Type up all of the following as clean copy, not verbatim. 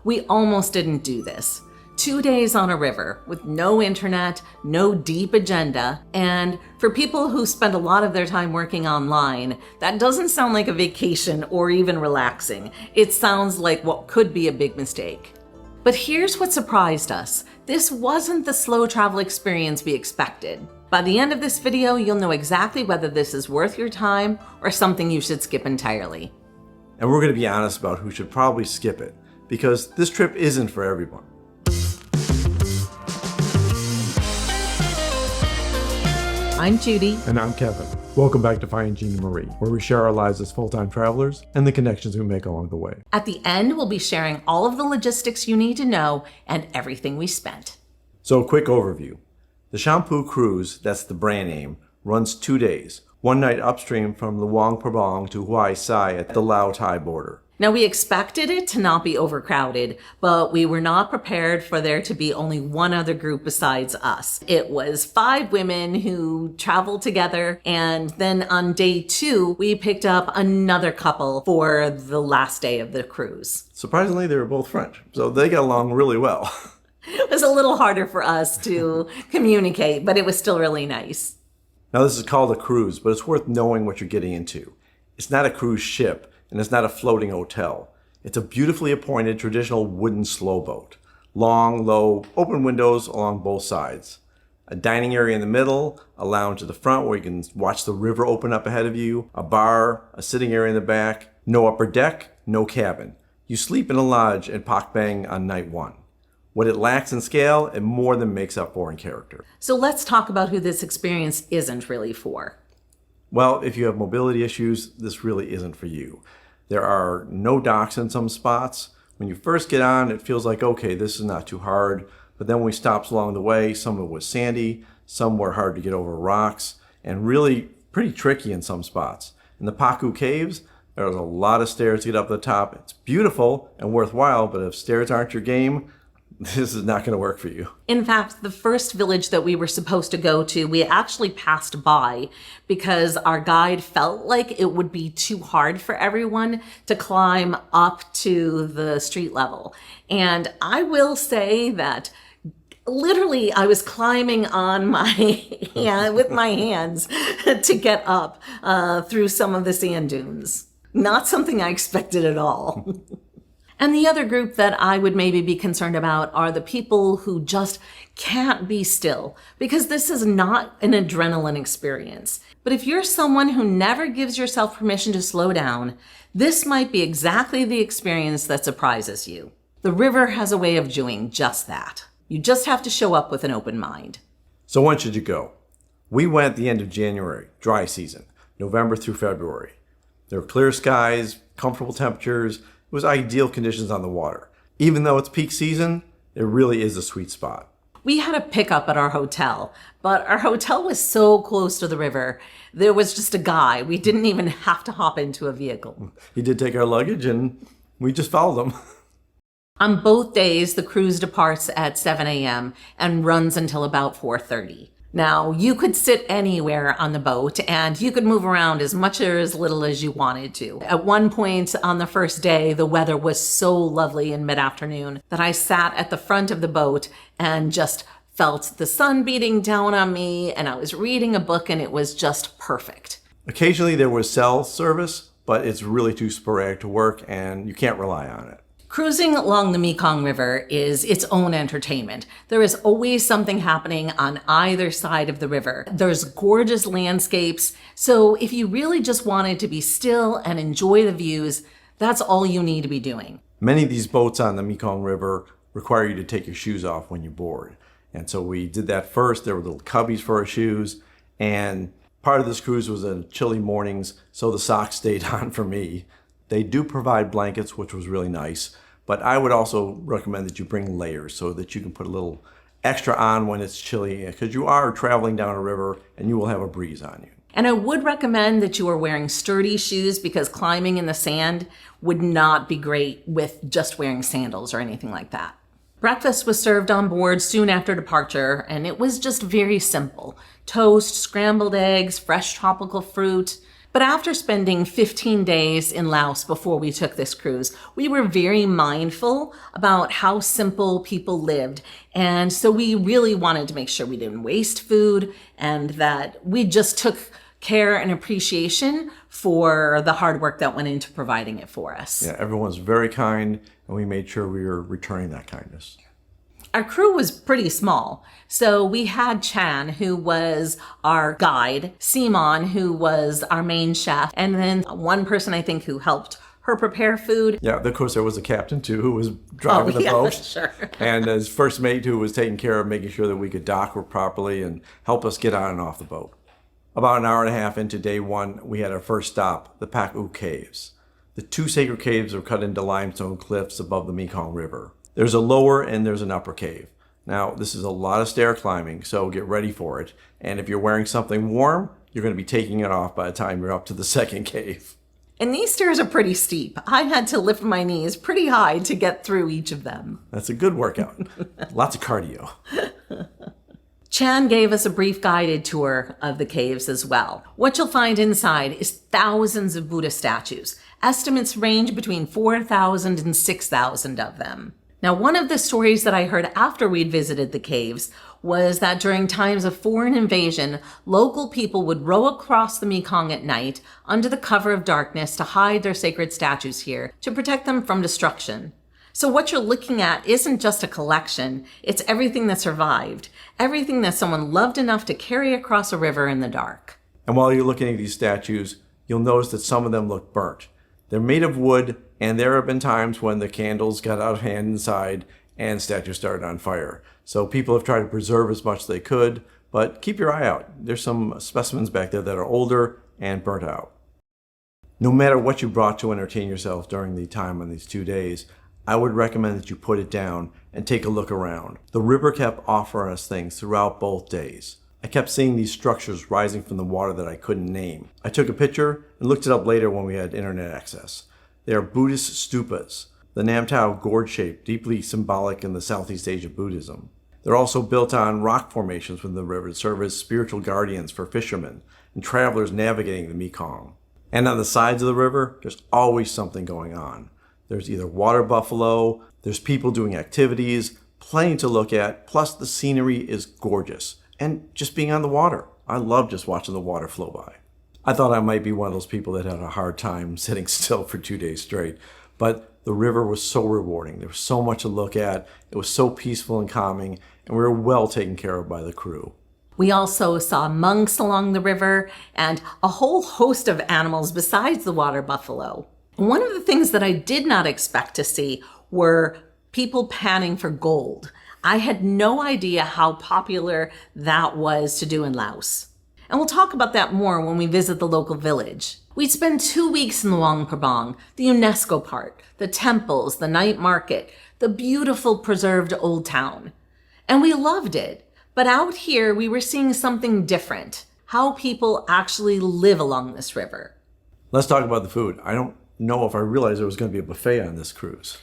we almost didn't do this. 2 days on a river with no internet, no deep agenda, and for people who spend a lot of their time working online, that doesn't sound like a vacation or even relaxing. It sounds like what could be a big mistake. But here's what surprised us. This wasn't the slow travel experience we expected. By the end of this video, you'll know exactly whether this is worth your time or something you should skip entirely. And we're going to be honest about who should probably skip it, because this trip isn't for everyone. I'm Judy. And I'm Kevin. Welcome back to Finding Gina Marie, where we share our lives as full-time travelers and the connections we make along the way. At the end, we'll be sharing all of the logistics you need to know and everything we spent. So a quick overview. The Shompoo Cruise, that's the brand name, runs 2 days. One night upstream from Luang Prabang to Houay Xay at the Lao-Thai border. Now, we expected it to not be overcrowded, but we were not prepared for there to be only one other group besides us. It was 5 women who traveled together, and then on day 2, we picked up another couple for the last day of the cruise. Surprisingly, they were both French, so they got along really well. It was a little harder for us to communicate, but it was still really nice. Now, this is called a cruise, but it's worth knowing what you're getting into. It's not a cruise ship. And it's not a floating hotel. It's a beautifully appointed traditional wooden slow boat. Long, low, open windows along both sides. A dining area in the middle, a lounge at the front where you can watch the river open up ahead of you, a bar, a sitting area in the back, no upper deck, no cabin. You sleep in a lodge in Pakbeng on night 1. What it lacks in scale, it more than makes up for in character. So let's talk about who this experience isn't really for. Well, if you have mobility issues, this really isn't for you. There are no docks in some spots. When you first get on, it feels like, okay, this is not too hard. But then when we stopped along the way, some of it was sandy, some were hard to get over rocks, and really pretty tricky in some spots. In the Pak Ou Caves, there's a lot of stairs to get up to the top. It's beautiful and worthwhile, but if stairs aren't your game, this is not going to work for you. In fact, the first village that we were supposed to go to, we actually passed by because our guide felt like it would be too hard for everyone to climb up to the street level. And I will say that literally I was climbing on my hand with my hands to get up through some of the sand dunes. Not something I expected at all. And the other group that I would maybe be concerned about are the people who just can't be still, because this is not an adrenaline experience. But if you're someone who never gives yourself permission to slow down, this might be exactly the experience that surprises you. The river has a way of doing just that. You just have to show up with an open mind. So when should you go? We went at the end of January, dry season, November through February. There were clear skies, comfortable temperatures. It was ideal conditions on the water. Even though it's peak season, it really is a sweet spot. We had a pickup at our hotel, but our hotel was so close to the river, there was just a guy. We didn't even have to hop into a vehicle. He did take our luggage and we just followed him. On both days, the cruise departs at 7 a.m. and runs until about 4:30. Now, you could sit anywhere on the boat and you could move around as much or as little as you wanted to. At one point on the first day, the weather was so lovely in mid-afternoon that I sat at the front of the boat and just felt the sun beating down on me, and I was reading a book and it was just perfect. Occasionally there was cell service, but it's really too sporadic to work and you can't rely on it. Cruising along the Mekong River is its own entertainment. There is always something happening on either side of the river. There's gorgeous landscapes, so if you really just wanted to be still and enjoy the views, that's all you need to be doing. Many of these boats on the Mekong River require you to take your shoes off when you board. And so we did that first. There were little cubbies for our shoes, and part of this cruise was in chilly mornings, so the socks stayed on for me. They do provide blankets, which was really nice. But I would also recommend that you bring layers so that you can put a little extra on when it's chilly, because you are traveling down a river and you will have a breeze on you. And I would recommend that you are wearing sturdy shoes, because climbing in the sand would not be great with just wearing sandals or anything like that. Breakfast was served on board soon after departure, and it was just very simple. Toast, scrambled eggs, fresh tropical fruit. But after spending 15 days in Laos before we took this cruise, we were very mindful about how simple people lived. And so we really wanted to make sure we didn't waste food and that we just took care and appreciation for the hard work that went into providing it for us. Yeah, everyone's very kind, and we made sure we were returning that kindness. Our crew was pretty small. So we had Chan, who was our guide, Simon, who was our main chef, and then one person I think who helped her prepare food. Yeah, of course there was a captain too who was driving the boat. Sure. And his first mate who was taking care of making sure that we could dock properly and help us get on and off the boat. About an hour and a half into day one, we had our first stop, the Pak Ou Caves. The 2 sacred caves are cut into limestone cliffs above the Mekong River. There's a lower and there's an upper cave. Now, this is a lot of stair climbing, so get ready for it. And if you're wearing something warm, you're going to be taking it off by the time you're up to the second cave. And these stairs are pretty steep. I had to lift my knees pretty high to get through each of them. That's a good workout. Lots of cardio. Chan gave us a brief guided tour of the caves as well. What you'll find inside is thousands of Buddha statues. Estimates range between 4,000 and 6,000 of them. Now, one of the stories that I heard after we'd visited the caves was that during times of foreign invasion, local people would row across the Mekong at night under the cover of darkness to hide their sacred statues here to protect them from destruction. So what you're looking at isn't just a collection, it's everything that survived, everything that someone loved enough to carry across a river in the dark. And while you're looking at these statues, you'll notice that some of them look burnt. They're made of wood, and there have been times when the candles got out of hand inside and statues started on fire. So people have tried to preserve as much as they could, but keep your eye out. There's some specimens back there that are older and burnt out. No matter what you brought to entertain yourself during the time on these 2 days, I would recommend that you put it down and take a look around. The river kept offering us things throughout both days. I kept seeing these structures rising from the water that I couldn't name. I took a picture and looked it up later when we had internet access. They are Buddhist stupas, the Nam Tao gourd shape, deeply symbolic in the Southeast Asia Buddhism. They're also built on rock formations within the river to serve as spiritual guardians for fishermen and travelers navigating the Mekong. And on the sides of the river, there's always something going on. There's either water buffalo, there's people doing activities, plenty to look at, plus the scenery is gorgeous. And just being on the water. I love just watching the water flow by. I thought I might be one of those people that had a hard time sitting still for 2 days straight, but the river was so rewarding. There was so much to look at. It was so peaceful and calming, and we were well taken care of by the crew. We also saw monks along the river and a whole host of animals besides the water buffalo. One of the things that I did not expect to see were people panning for gold. I had no idea how popular that was to do in Laos. And we'll talk about that more when we visit the local village. We'd spend 2 weeks in Luang Prabang, the UNESCO part, the temples, the night market, the beautiful preserved old town. And we loved it. But out here, we were seeing something different, how people actually live along this river. Let's talk about the food. I don't know if I realized there was going to be a buffet on this cruise.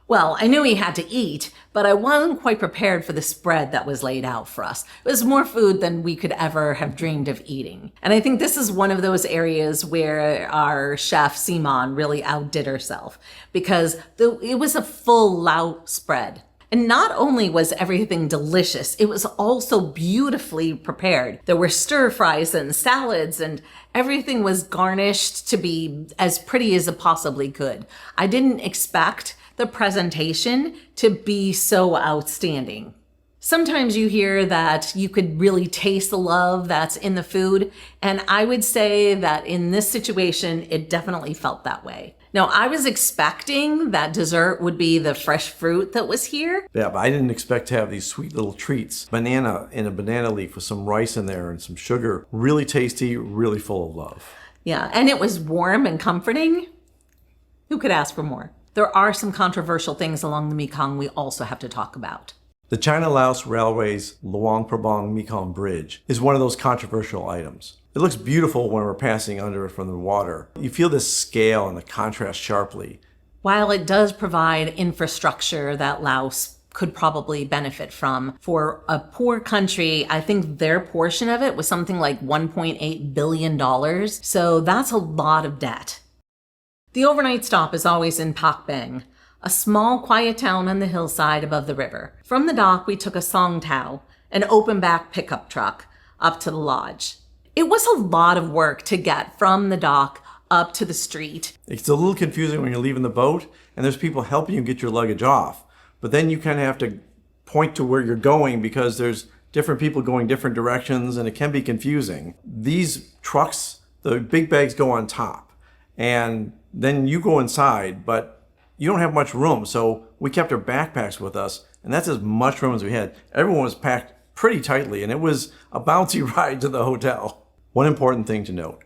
Well, I knew we had to eat, but I wasn't quite prepared for the spread that was laid out for us. It was more food than we could ever have dreamed of eating. And I think this is one of those areas where our chef, Simon, really outdid herself because it was a full Lao spread. And not only was everything delicious, it was also beautifully prepared. There were stir fries and salads and everything was garnished to be as pretty as it possibly could. I didn't expect the presentation to be so outstanding. Sometimes you hear that you could really taste the love that's in the food, and I would say that in this situation, it definitely felt that way. Now, I was expecting that dessert would be the fresh fruit that was here. Yeah, but I didn't expect to have these sweet little treats. Banana in a banana leaf with some rice in there and some sugar. Really tasty, really full of love. Yeah, and it was warm and comforting. Who could ask for more? There are some controversial things along the Mekong we also have to talk about. The China-Laos Railway's Luang Prabang Mekong Bridge is one of those controversial items. It looks beautiful when we're passing under it from the water. You feel this scale and the contrast sharply. While it does provide infrastructure that Laos could probably benefit from. For a poor country, I think their portion of it was something like $1.8 billion. So that's a lot of debt. The overnight stop is always in Pakbeng, a small, quiet town on the hillside above the river. From the dock, we took a song tao, an open-back pickup truck, up to the lodge. It was a lot of work to get from the dock up to the street. It's a little confusing when you're leaving the boat and there's people helping you get your luggage off. But then you kind of have to point to where you're going because there's different people going different directions and it can be confusing. These trucks, the big bags go on top and then you go inside, but you don't have much room. So we kept our backpacks with us and that's as much room as we had. Everyone was packed pretty tightly and it was a bouncy ride to the hotel. One important thing to note,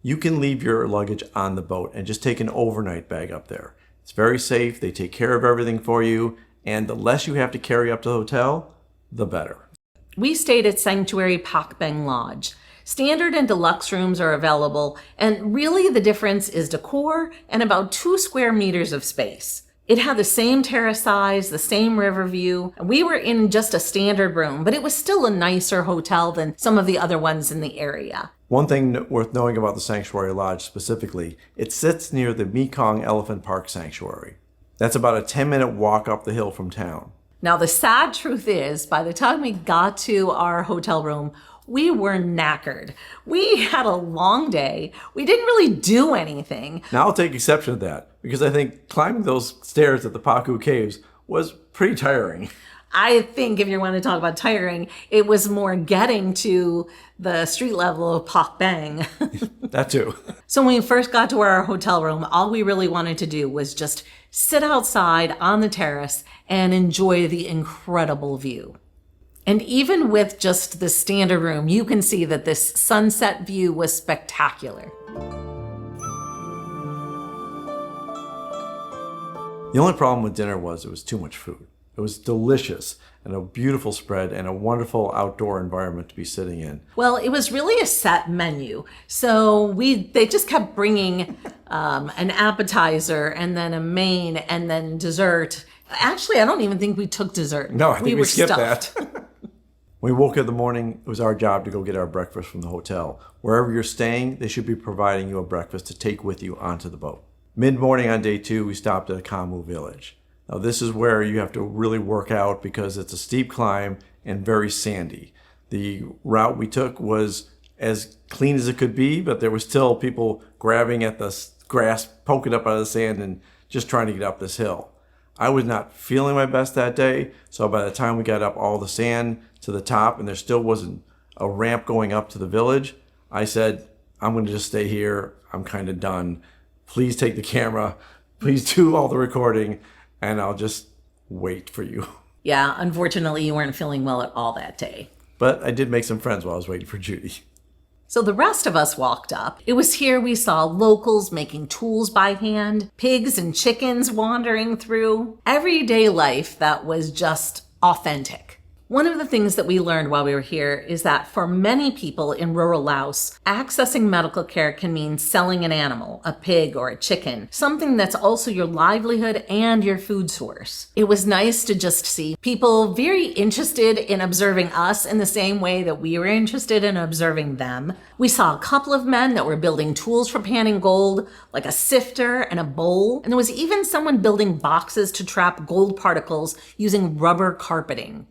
you can leave your luggage on the boat and just take an overnight bag up there. It's very safe. They take care of everything for you. And the less you have to carry up to the hotel, the better. We stayed at Sanctuary Pakbeng Lodge. Standard and deluxe rooms are available, and really the difference is decor and about 2 square meters of space. It had the same terrace size, the same river view. We were in just a standard room, but it was still a nicer hotel than some of the other ones in the area. One thing worth knowing about the Sanctuary Lodge specifically, it sits near the Mekong Elephant Park Sanctuary. That's about a 10-minute walk up the hill from town. Now, the sad truth is, by the time we got to our hotel room, we were knackered. We had a long day. We didn't really do anything. Now, I'll take exception to that because I think climbing those stairs at the Pak Ou Caves was pretty tiring. I think if you want to talk about tiring, it was more getting to the street level of Pakbeng. That too. So when we first got to our hotel room, all we really wanted to do was just sit outside on the terrace and enjoy the incredible view. And even with just the standard room, you can see that this sunset view was spectacular. The only problem with dinner was it was too much food. It was delicious and a beautiful spread and a wonderful outdoor environment to be sitting in. Well, it was really a set menu. So they just kept bringing an appetizer and then a main and then dessert. Actually, I don't even think we took dessert. No, I think we skipped stuffed. that. When we woke up in the morning, it was our job to go get our breakfast from the hotel. Wherever you're staying, they should be providing you a breakfast to take with you onto the boat. Mid-morning on day 2, we stopped at a Kamu village. Now this is where you have to really work out because it's a steep climb and very sandy. The route we took was as clean as it could be, but there was still people grabbing at the grass, poking up out of the sand and just trying to get up this hill. I was not feeling my best that day, so by the time we got up all the sand to the top and there still wasn't a ramp going up to the village, I said, I'm going to just stay here. I'm kind of done. Please take the camera. Please do all the recording. And I'll just wait for you. Yeah, unfortunately, you weren't feeling well at all that day. But I did make some friends while I was waiting for Judy. So the rest of us walked up. It was here we saw locals making tools by hand, pigs and chickens wandering through. Everyday life that was just authentic. One of the things that we learned while we were here is that for many people in rural Laos, accessing medical care can mean selling an animal, a pig or a chicken, something that's also your livelihood and your food source. It was nice to just see people very interested in observing us in the same way that we were interested in observing them. We saw a couple of men that were building tools for panning gold, like a sifter and a bowl, and there was even someone building boxes to trap gold particles using rubber carpeting.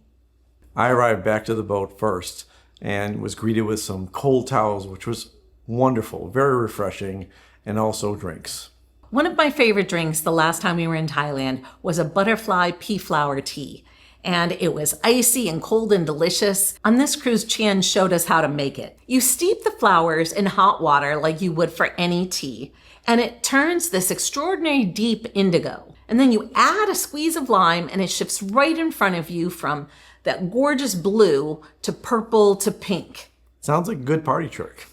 I arrived back to the boat first and was greeted with some cold towels, which was wonderful, very refreshing, and also drinks. One of my favorite drinks the last time we were in Thailand was a butterfly pea flower tea. And it was icy and cold and delicious. On this cruise, Chan showed us how to make it. You steep the flowers in hot water like you would for any tea, and it turns this extraordinary deep indigo. And then you add a squeeze of lime and it shifts right in front of you from that gorgeous blue to purple to pink. Sounds like a good party trick.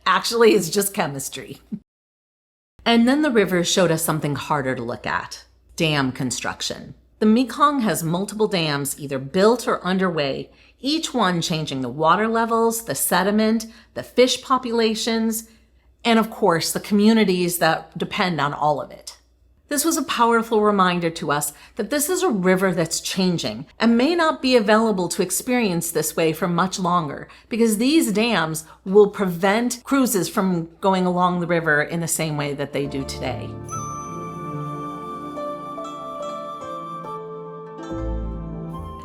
Actually, it's just chemistry. And then the river showed us something harder to look at: dam construction. The Mekong has multiple dams either built or underway, each one changing the water levels, the sediment, the fish populations, and of course, the communities that depend on all of it. This was a powerful reminder to us that this is a river that's changing and may not be available to experience this way for much longer, because these dams will prevent cruises from going along the river in the same way that they do today.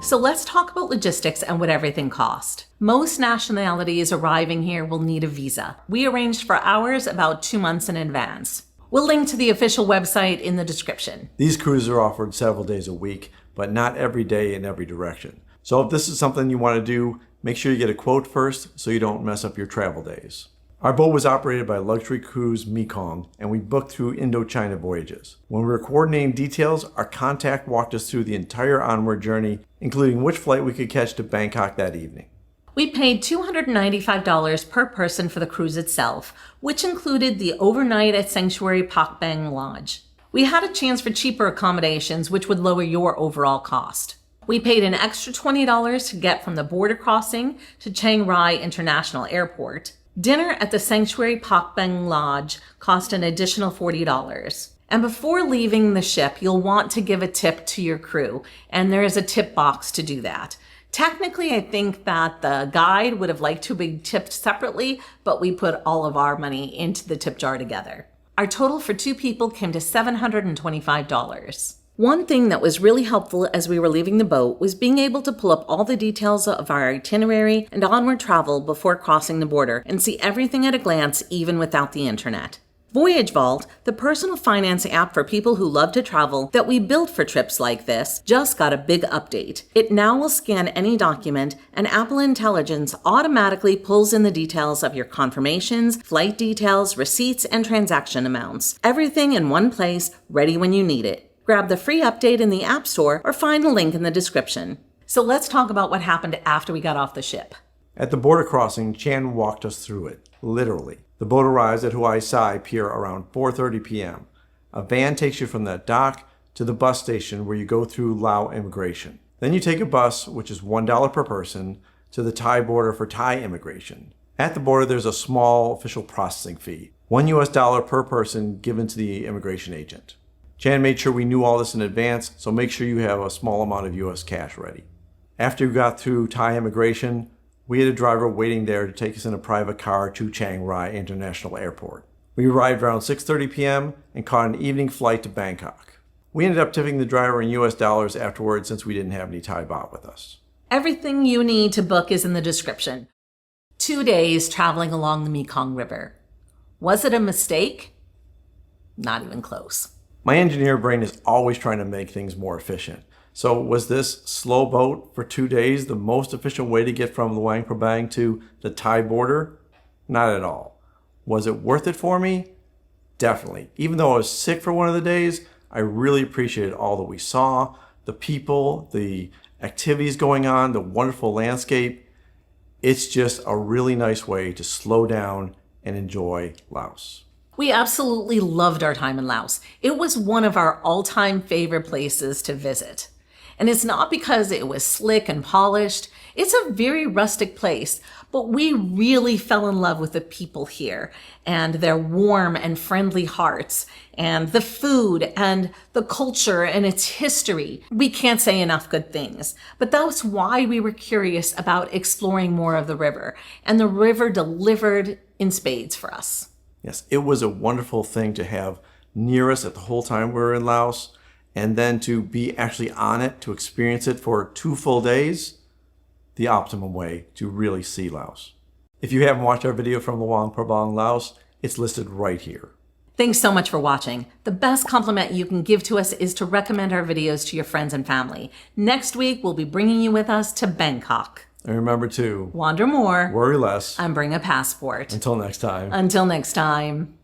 So let's talk about logistics and what everything cost. Most nationalities arriving here will need a visa. We arranged for ours about 2 months in advance. We'll link to the official website in the description. These cruises are offered several days a week, but not every day in every direction. So if this is something you want to do, make sure you get a quote first so you don't mess up your travel days. Our boat was operated by Luxury Cruise Mekong, and we booked through Indochina Voyages. When we were coordinating details, our contact walked us through the entire onward journey, including which flight we could catch to Bangkok that evening. We paid $295 per person for the cruise itself, which included the overnight at Sanctuary Pakbeng Lodge. We had a chance for cheaper accommodations, which would lower your overall cost. We paid an extra $20 to get from the border crossing to Chiang Rai International Airport. Dinner at the Sanctuary Pakbeng Lodge cost an additional $40. And before leaving the ship, you'll want to give a tip to your crew, and there is a tip box to do that. Technically, I think that the guide would have liked to be tipped separately, but we put all of our money into the tip jar together. Our total for 2 people came to $725. One thing that was really helpful as we were leaving the boat was being able to pull up all the details of our itinerary and onward travel before crossing the border and see everything at a glance, even without the internet. Voyage Vault, the personal finance app for people who love to travel that we built for trips like this, just got a big update. It now will scan any document, and Apple Intelligence automatically pulls in the details of your confirmations, flight details, receipts, and transaction amounts. Everything in one place, ready when you need it. Grab the free update in the App Store or find the link in the description. So let's talk about what happened after we got off the ship. At the border crossing, Chan walked us through it, literally. The boat arrives at Houay Xay Pier around 4:30 p.m. A van takes you from that dock to the bus station where you go through Laos immigration. Then you take a bus, which is $1 per person, to the Thai border for Thai immigration. At the border, there's a small official processing fee, $1 per person given to the immigration agent. Chan made sure we knew all this in advance, so make sure you have a small amount of US cash ready. After we got through Thai immigration, we had a driver waiting there to take us in a private car to Chiang Rai International Airport. We arrived around 6:30 p.m. and caught an evening flight to Bangkok. We ended up tipping the driver in US dollars afterwards since we didn't have any Thai baht with us. Everything you need to book is in the description. 2 days traveling along the Mekong River. Was it a mistake? Not even close. My engineer brain is always trying to make things more efficient. So was this slow boat for 2 days the most efficient way to get from Luang Prabang to the Thai border? Not at all. Was it worth it for me? Definitely. Even though I was sick for one of the days, I really appreciated all that we saw, the people, the activities going on, the wonderful landscape. It's just a really nice way to slow down and enjoy Laos. We absolutely loved our time in Laos. It was one of our all-time favorite places to visit. And it's not because it was slick and polished. It's a very rustic place, but we really fell in love with the people here and their warm and friendly hearts and the food and the culture and its history. We can't say enough good things, but that's why we were curious about exploring more of the river, and the river delivered in spades for us. Yes, it was a wonderful thing to have near us at the whole time we were in Laos, and then to be actually on it, to experience it for 2 full days, the optimum way to really see Laos. If you haven't watched our video from Luang Prabang, Laos, it's listed right here. Thanks so much for watching. The best compliment you can give to us is to recommend our videos to your friends and family. Next week, we'll be bringing you with us to Bangkok. And remember to wander more, worry less, and bring a passport. Until next time. Until next time.